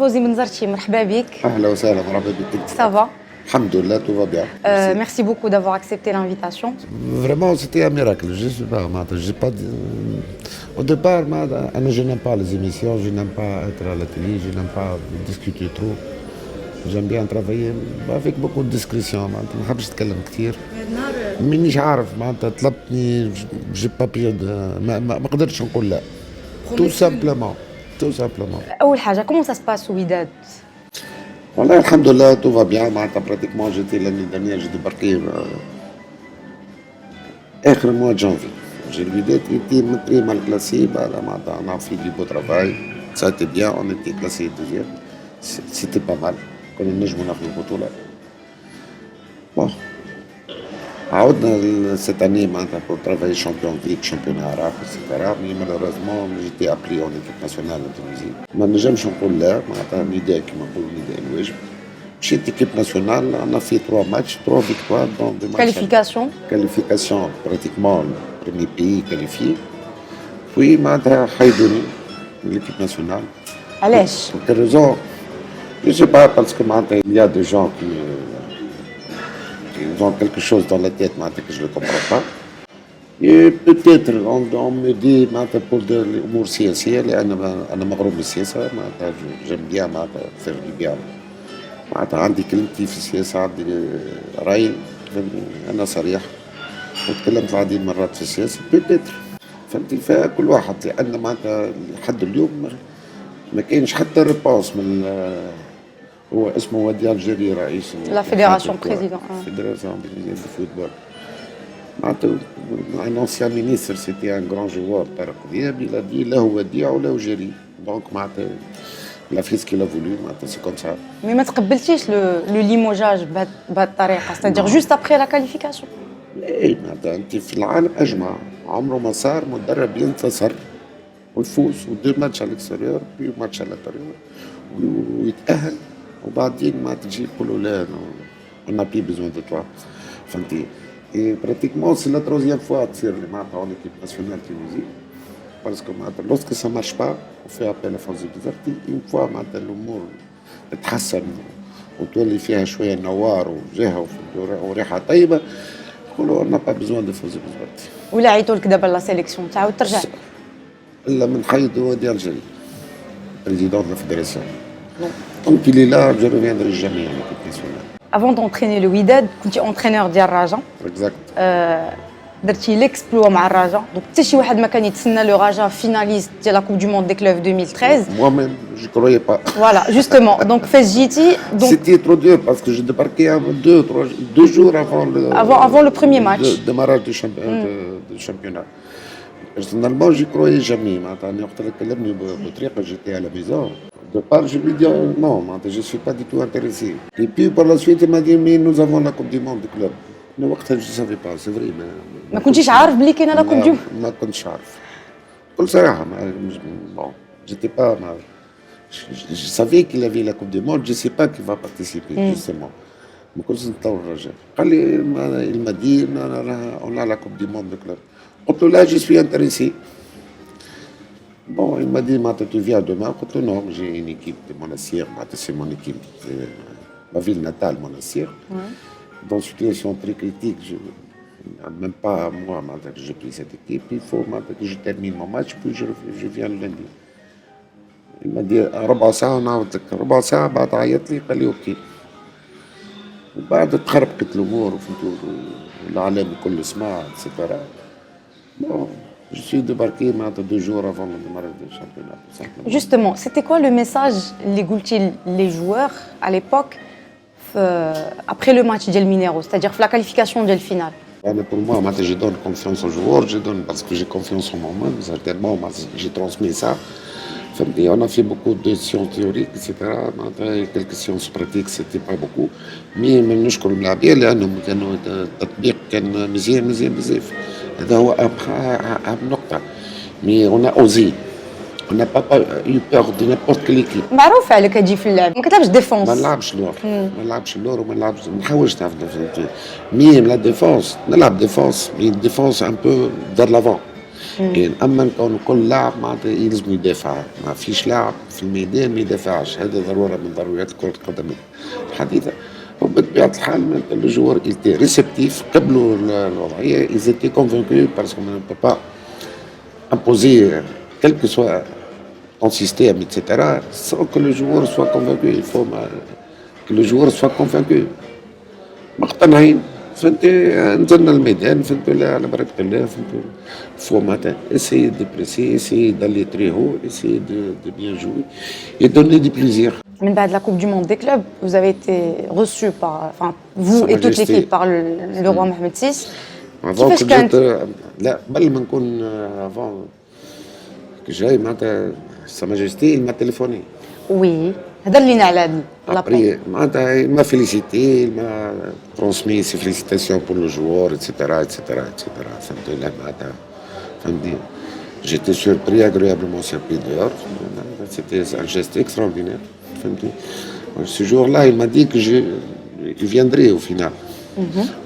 Fawzi Benzarchi, مرحبا بك. اهلا وسهلا مرحبا بك. Ça va? الحمد لله tout va bien. Merci beaucoup d'avoir accepté l'invitation. Vraiment c'était un miracle. Je sais pas, j'ai pas au départ je n'aime pas les émissions, je n'aime pas être à la télé, je n'aime pas discuter trop. J'aime bien travailler avec beaucoup de discrétion. ما نحبش نتكلم كثير. مانيش عارف طلبتني جيب بابي ما قدرتش نقول لا. Tout simplement. أول حاجة comment ça se passe au Wydad? والله الحمد لله tout va bien. معناتها براتيكمون جيتي l'année dernière j'ai débarqué آخر mois de janvier. J'ai l'idée était très mal classé. معناتها on a fait du beau travail. Ça a été bien, on était classé deuxième. C'était pas mal. كنا نجموا ناخذوا البطولة. Bon. عاودنا cette année معناتها pour travailler champion Ligue, championnat arabe, etc. Mais malheureusement j'étais appelé en équipe nationale en Tunisie. ما نجمش نقول لا معناتها نداء كما نقولوا نداء الواجب. مشيت équipe nationale, on a fait 3 matchs, 3 victoires dans 2 matchs. Qualification pratiquement le premier pays qualifié. Puis معناتها حيدوني l'équipe nationale. علاش؟ Pour quelle raison? Je sais pas, parce que il y a des gens qui ont quelque chose dans la tête que je ne comprends pas. Et peut-être on me dit pour des أمور سياسية لأن أنا مغروم بالسياسة j'aime bien faire du bien. عندي كلمتي في السياسة عندي رأي أنا صريح وتكلمت العديد مرات في السياسة peut-être فهمتي فكل واحد لأن لحد اليوم ما كاينش حتى ريبونس من هو اسمه ودي الجيري رئيس لا فيدراسيون بريزيدون فيدراسيون دو فوتبول معناتها un ancien ministre c'était un grand joueur طارق دياب il a dit لا هو وديع ولا هو جيري دونك معناتها il a fait ce qu'il a voulu معناتها c'est comme ça. Mais ما تقبلتيش لو ليموجاج بهذه الطريقة c'est-à-dire juste après la qualification. اي معناتها انت في العالم اجمع عمره ما صار مدرب ينتصر ويفوز ودو ماتش على الاكستيريور بي ماتش على الانتيريور ويتأهل وبعدين ما تجي يقولوا لا on n'a plus besoin de toi فهمتي. Et pratiquement c'est la 3e fois تصير لي معناتها en équipe nationale Tunisie parce que معناتها lorsque ça marche pas on fait appel à Fawzi Benzarchi une fois معناتها الامور تتحسن وتولي فيها شويه نوار وجهه وريحه طيبه نقولوا on n'a pas besoin de Fawzi Benzarchi. ولا عيطوا لك دابا لا سيليكسيون تعاود ترجع؟ إلا من حيدوا ودي الجيري président de la fédération. Donc il est là, je reviendrai jamais à l'équipe nationale. Avant d'entraîner le Wydad, كنتي entraîneur ديال الرجاء. Exact. درتي ليكسبلوا مع الرجاء، دونك حتى شي واحد ما كان يتسنى لو رجاء فيناليست ديال لا كوب دو موند دي كلوب 2013. Moi-même, je ne croyais pas. Voilà, justement. Donc فاش جيتي C'était trop dur parce que je débarquais 2 jours avant le premier match. Démarrage du championnat. Personnellement, je ne croyais jamais. معناتها وقت اللي كلمني بطريقة j'étais à la maison. De part, je lui dis non, je ne suis pas du tout intéressé. Et puis par la suite, il m'a dit mais nous avons la Coupe du Monde du club. Mais وقتها je ne savais pas, c'est vrai. ما كنتيش عارف بلي كاينه لا كوب دو؟ ما كنتش عارف. بكل صراحة bon, j'étais pas je savais qu'il avait la Coupe du Monde, je ne sais pas qui va participer justement. ما كنتش نطور الرجاء. قال لي il m'a dit on a la Coupe du Monde du club. قلت له là je suis intéressé. Bon, il m'a dit, tu viens demain. Je lui ai dit, non, j'ai une équipe de Monastir. C'est mon équipe, ma ville natale, Monastir. Dans une situation très critique, même pas moi, j'ai pris cette équipe. Il faut que je termine mon match, puis je viens le lundi. Il m'a dit, ربع ساعة ونعاود لك. ربع ساعة بعد عيط لي قال لي اوكي. وبعد تخربقت الأمور والعالم الكل سمع, etc. Bon. Je suis débarqué 2 jours avant le démarrage du championnat. Justement, c'était quoi le message les joueurs à l'époque après le match ديال Minero, c'est-à-dire la qualification ديال finale? Pour moi, je donne confiance aux joueurs, je donne parce que j'ai confiance en moi-même, certainement, j'ai transmis ça. Et on a fait beaucoup de sciences théoriques, etc. Quelques sciences pratiques, c'était pas beaucoup. Mais نشكر الملاعبية لأنهم كانوا التطبيق كان مزيان بزاف. هذا هو أهم نقطة. Mais on a osé. On n'a pas eu peur de n'importe quelle équipe. معروف عليك تجي في اللعب، ما كتلعبش ديفونس. ما نلعبش اللور وما نحاولش نلعب ميم لا ديفونس، نلعب ديفونس، مي ديفونس ان بو دار لافون. اما كون كل لاعب معناتها يلزم يدافع، ما فيش لاعب في الميدان ما يدافعش، هذا ضروره من ضروريات كره القدم الحديثه. وبطبيعه الحال الجوار ايتي ريسبتيف، قبلوا الوضعيه، ils étaient convaincus parce qu'on ne peut pas imposer quel que soit ton système, etc., sans que le joueur soit convaincu. Il faut que le joueur soit convaincu. مقتنعين، فهمت، نزلنا الميدان، فهمت، لا على بركة الله، فهمت، faut matin essayer de presser, essayer d'aller très haut, essayer de bien jouer et donner du plaisir. من بعد la Coupe du Monde des clubs, vous avez été reçu par, enfin, vous Sa et toute Majesté. l'équipe par le roi Mohamed VI. avant كيفاش que كانت؟ لا قبل ما نكون avant que j'aille معناتها Sa Majesté il m'a téléphoné. Oui, هذا اللي نعلم لابري. Après, il m'a félicité, il m'a transmis ses félicitations pour le joueur, etc., etc., etc. فهمت، معناتها فهمتني. J'étais surpris, agréablement surpris dehors. C'était un geste extraordinaire. فهمتني. Ce jour-là, il m'a dit que il viendrait au final.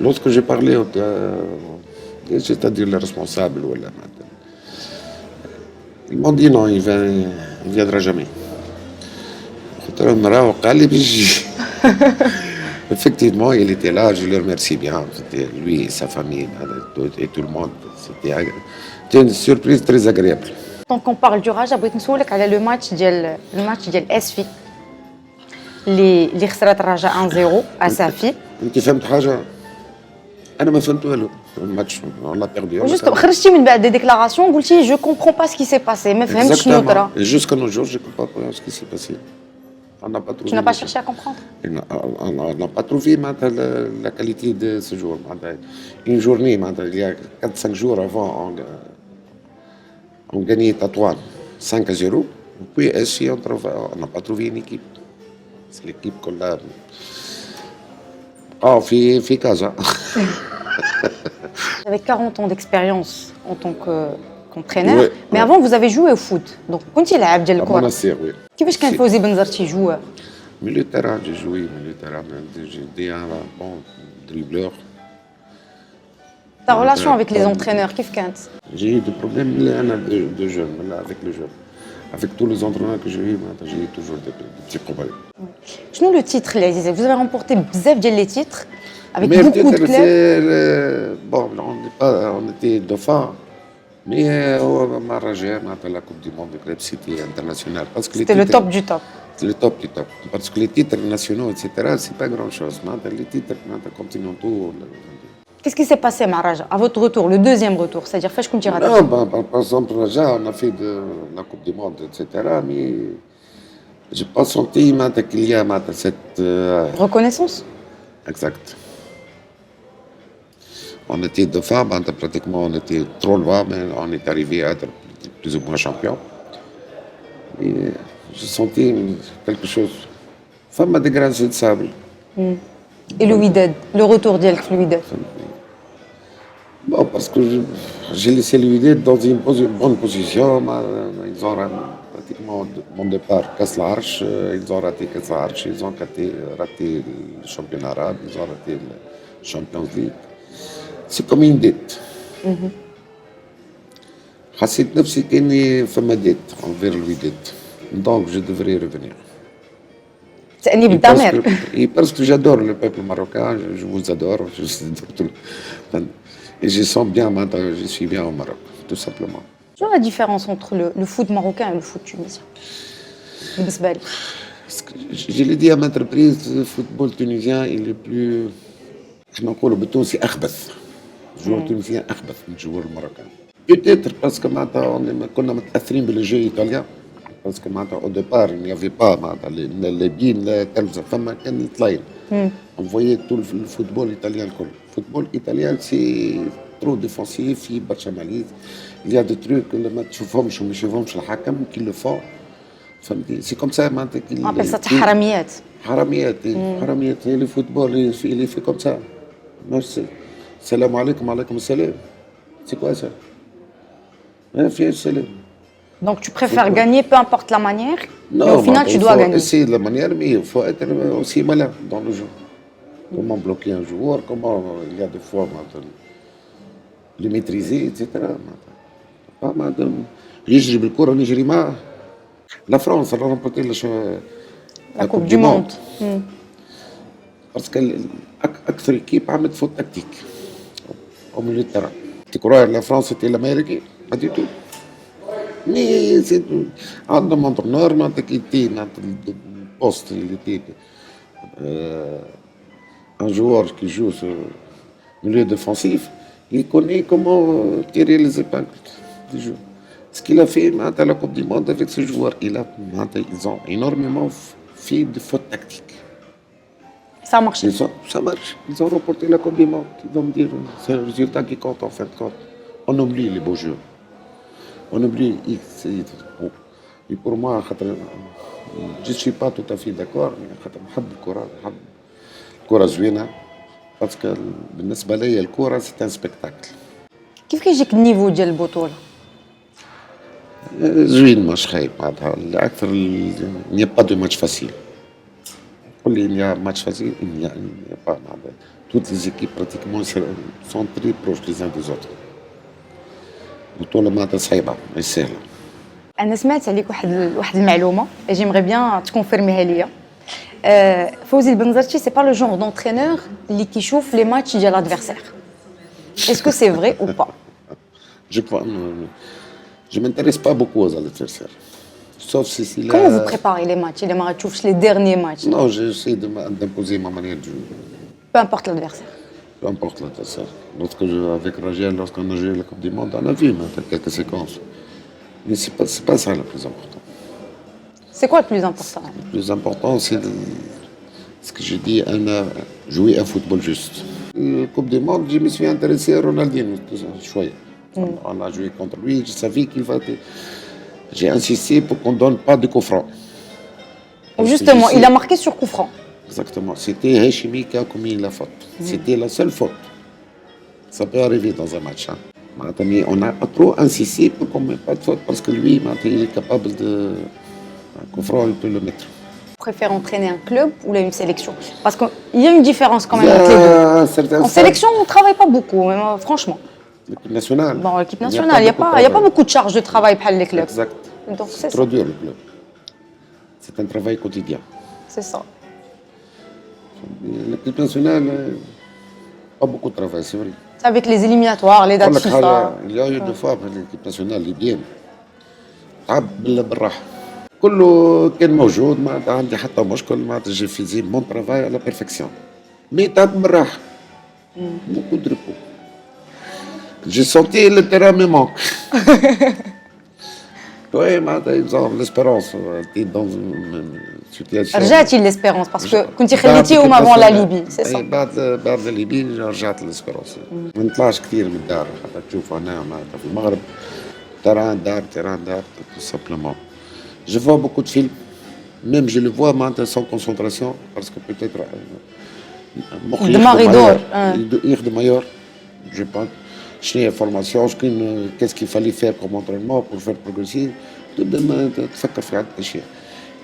Lorsque j'ai parlé, c'est-à-dire les responsables, ils m'ont dit non, il ne viendra jamais. Effectivement, il était là, je le remercie bien. C'était lui et sa famille et tout le monde. C'était une surprise très agréable. Tant qu'on parle du Raja, بغيت نسولك على le match ديال اسفي اللي خسرت الرجاء 1-0 à Safi. انت فهمت حاجه؟ انا ما فهمت والو. الماتش والله بيردي. وجست خرجتي من بعد دي ديكلاراسيون قلتي جو كومبرون با سكي سي باسي، ما فهمتش شنو طرا. Jusqu'à nos jours, je ne comprends pas ce qui s'est passé. On n'a pas trouvé. Tu n'as pas cherché à comprendre? On n'a pas trouvé la qualité de ce jour. Une journée, il y a 4-5 jours avant, on gagnait Tatouan 5-0. Puis ici, on n'a pas trouvé une équipe. C'est l'équipe qu'on a. في كازا. J'avais 40 ans d'expérience en tant qu'entraîneur, Ouais, mais ouais. avant vous avez joué au foot. Donc كنتي لاعب ديال À الكره. Monastir, oui. كيفاش كان فوزي بن زرتي joueur? Milieu de terrain, j'ai joué, milieu de terrain, j'étais un bon dribbleur. Ta relation avec les entraîneurs كيف كانت؟ J'ai eu des problèmes de jeunes, avec les jeunes. Avec tous les entraîneurs que j'ai eu, j'ai eu toujours des petits problèmes. شنو le titre اللي عزيزك؟ Vous avez remporté بزاف ديال les titres avec Mais beaucoup de peut-être clubs. bon, on était dauphins, mais on m'a rangé la Coupe du Monde de club, c'était international. Parce que C'était le top du top. C'est le top du top. Parce que les titres nationaux, etc., c'est pas grand-chose. Les titres continentaux. Qu'est-ce qui s'est passé مع الرجاء à votre retour, le deuxième retour, c'est-à-dire فاش كنتي غادي؟ Non, par exemple, Raja, on a fait de la Coupe du Monde, etc., mais je n'ai pas senti qu'il y a cette. Reconnaissance? Exact. On était dauphins, pratiquement on était trop loin, mais on est arrivé à être plus ou moins champion. Et j'ai senti quelque chose. Femme des grains de sable. Et le Wydad, le retour ديالك في الوداد. Bon, parce que j'ai laissé l'idée dans une bonne position. Ils ont pratiquement mon départ casse l'arche. Ils ont raté casse l'arche. Ils ont raté le championnat arabe. Ils ont raté le Champions League. C'est comme une dette. حسيت نفسي كأني فما dette envers الوداد. Donc je devrais revenir. تأني Et بالضمير. parce que j'adore le peuple marocain, je vous adore, et je sens bien maintenant, je suis bien au Maroc, tout simplement. شنو la différence entre le foot marocain et le foot tunisien بالنسبة لي؟ Parce que je l'ai dit à maintes reprises, le football tunisien il est plus, احنا نقولوا بالتونسي أخبث. الجوار التونسي أخبث من الجوار الماروكان. Peut-être parce que maintenant كنا متأثرين بالجو إيطاليان. Parce que maintenant, au départ, il n'y avait pas les bines, les telves, فما كان الطلاين. On voyait tout le football italien. Le football italien, c'est trop défensif, il y a برشا ماليز. Il y a des trucs اللي ما تشوفهمش وما يشوفهمش الحكم qui le font. فهمتي؟ C'est comme ça maintenant qu'il. On appelle ça حراميات. حراميات حراميات. Le football, il est fait comme ça. Salam alaikum, alaikum salam. C'est quoi ça? Fier salam. Donc tu préfères gagner peu importe la manière, Non, mais au final tu dois gagner. Essayer de la manière, mais il faut être aussi malin dans le jeu. Comment bloquer un joueur, comment il y a des fois le maîtriser, etc. معناتها يجري بالكرة نجري معاه. لا فرنسا اللي رمبورتي لا كوب دي موند. باسكو أكثر إيكيب عملت فوت تكتيك أو ميليو دو تيران. Tu crois la France c'était l'Amérique? Pas du tout. Mais c'est عندهم انترنور معناتها كي تي معناتها البوست اللي تي un joueur qui joue sur milieu défensif, il connaît comment tirer les épingles du jeu. Ce qu'il a fait à la Coupe du Monde avec ce joueur, ils ont énormément fait de fautes tactiques. Ça a marché. Ça marche. Ils ont remporté la Coupe du Monde. Ils vont me dire, c'est le résultat qui compte en fin de compte. On oublie les beaux jeux. On oublie X. Et pour moi, je ne suis pas tout à fait d'accord, mais نحب الكرة نحب الكرة زوينة باسكو بالنسبة لي الكرة سي ان سبيكتاكل. كيف كيجيك النيفو ديال البطولة؟ زوين مش خايب معناتها أكثر ني با دو ماتش فاسيل. قول لي ني ماتش فاسيل ني با معناتها toutes les équipes pratiquement sont très proches les uns des autres. البطولة معناتها صعيبة مش سهلة. أنا سمعت عليك واحد المعلومة جيمغي بيان تكونفيرميها ليا. فوزي البنزرتي سي با لو جونغ دونترينور اللي كيشوف لي ماتش ديال لادفيرسير. اسكو سي فري او با؟ Je ne m'intéresse pas beaucoup aux adversaires. Sauf si c'est là... Comment vous préparez les matchs? Les matchs, les derniers matchs? Non, j'essaie d'imposer ma manière de jouer. Peu importe l'adversaire. Peu importe l'adversaire. Avec Rajel, lorsqu'on a joué la Coupe du Monde, on a vu quelques séquences. Mais ce n'est pas ça le plus important. C'est quoi le plus important? Le plus important, c'est ce que je dis, jouer un football juste. La Coupe du Monde, je me suis intéressé à Ronaldinho, choyé. On a joué contre lui, je savais qu'il va... J'ai insisté pour qu'on ne donne pas de coup franc. Justement, il a marqué sur coup franc. Exactement. C'était Hachimi qui a commis la faute. C'était la seule faute. Ça peut arriver dans un match. Hein. Mais on n'a pas trop insisté pour qu'on ne mette pas de faute parce que lui, il est capable de... Un coup franc, il peut le mettre. Vous préférez entraîner un club ou une sélection? Parce qu'il y a une différence quand même entre les deux. En sélection, on ne travaille pas beaucoup, franchement. L'équipe nationale. Bon, l'équipe nationale, il n'y a pas beaucoup de charges de travail pour les clubs. Exact. Donc c'est trop dur le club. C'est un travail quotidien. C'est ça. L'équipe nationale, pas beaucoup de travail, c'est vrai. C'est avec les éliminatoires, les dates FIFA. Il y a eu 2 fois l'équipe nationale libyenne. تعب بالراحة. كله كان موجود ما عندي حتى مشكل معناتها جي فيزي مون ترافاي على بيرفكسيون. مي تعب بالراحة. beaucoup de repos. J'ai senti le terrain me manque. Oui, ils ont l'espérance. Dans une situation. رجعتي l'espérance parce que كنتي خليتيهم avant la Libye, c'est ça. بعد الليبي رجعت l'espérance. ما نطلعش كثير من الدار حتى تشوف هنا معناتها في المغرب terrain d'art, tout simplement. Je vois beaucoup de films, même je le vois maintenant sans concentration, parce que peut-être يخدم مايور, je pense. شنو formation, qu'est-ce qu'il fallait faire comme entraînement pour faire progresser, تبدا تفكر في عدة أشياء.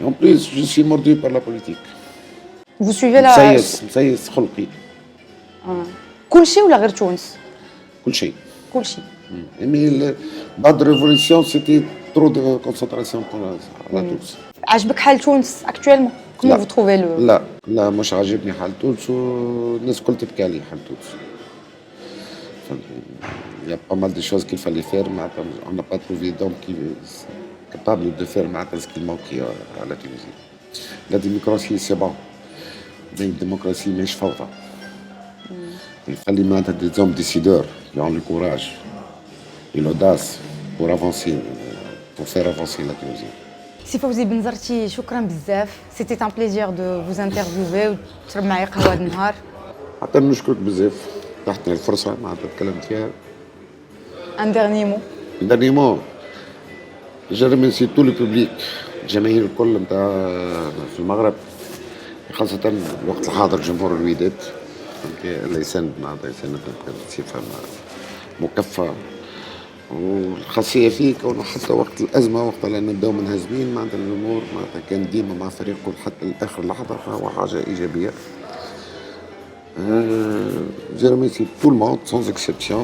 Et en plus, je suis mordu par la politique. Vous suivez la... مسيس خلقي. كل شيء ولا غير تونس؟ كل شيء. كل شيء. Mais بعد الريفوليسيون c'était trop de concentration pour la Tunis. عجبك حال تونس actuellement? Comment vous trouvez le... لا مش عاجبني حال تونس والناس الكل تبكي عليه حال تونس. Il y a pas mal de choses qu'il fallait faire, mais on n'a pas trouvé d'homme qui est capable de faire ce qu'il manque à la Tunisie. La démocratie, c'est bon. Mais la démocratie, mais je ne pas. Il fallait des hommes décideurs qui ont le courage et l'audace pour avancer, pour faire avancer la Tunisie. سي فوزي بنزرتي شكرا بزاف. C'était un plaisir de vous interviewer وتشرب معايا قهوة هذا النهار. حتى نشكرك بزاف. تحتني الفرصة تكلمت فيها. Un dernier mot. Dernier mot. Je remercie tout le public, الجماهير الكل نتاع في المغرب، خاصة الوقت الحاضر جمهور الوداد اللي يساند يساند بصفة مكفة، والخاصية فيه كونه حتى وقت الأزمة وقت اللي نبداو منهزمين الجمهور كان ديما مع فريقه حتى لآخر لحظة، فهو حاجة إيجابية. Je remercie tout le monde sans exception.